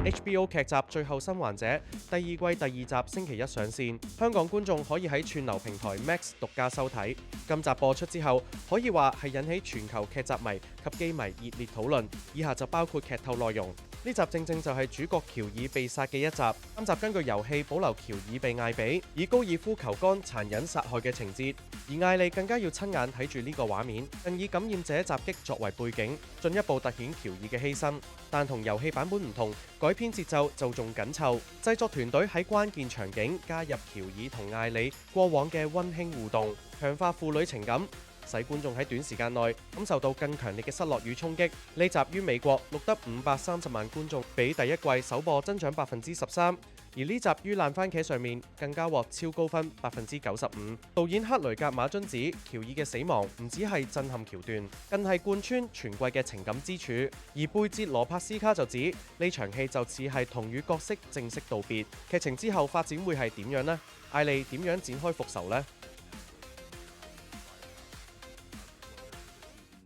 HBO 劇集《最後生還者》第二季第二集星期一上線，香港觀眾可以喺串流平台 Max 獨家收睇。今集播出之後，可以話係引起全球劇集迷及機迷熱烈討論。以下就包括劇透內容。呢集正正就係主角喬爾被殺嘅一集。今集根據遊戲保留喬爾被艾比以高爾夫球桿殘忍殺害嘅情節，而艾莉更加要親眼睇住呢個畫面，更以感染者襲擊作為背景，進一步突顯喬爾嘅犧牲。但同遊戲版本唔同，改編節奏就仲緊湊。製作團隊喺關鍵場景加入喬爾同艾莉過往嘅溫馨互動，強化父女情感，使觀眾喺短時間內感受到更強烈嘅失落與衝擊。呢集於美國錄得530萬觀眾，比第一季首播增長13%。而呢集於爛番茄上面更加獲超高分95%。導演克雷格馬津指喬爾嘅死亡唔只係震撼橋段，更係貫穿全季嘅情感支柱。而貝哲羅帕斯卡就指呢場戲就似係同與角色正式道別。劇情之後發展會係點樣呢？艾莉點樣展開復仇呢？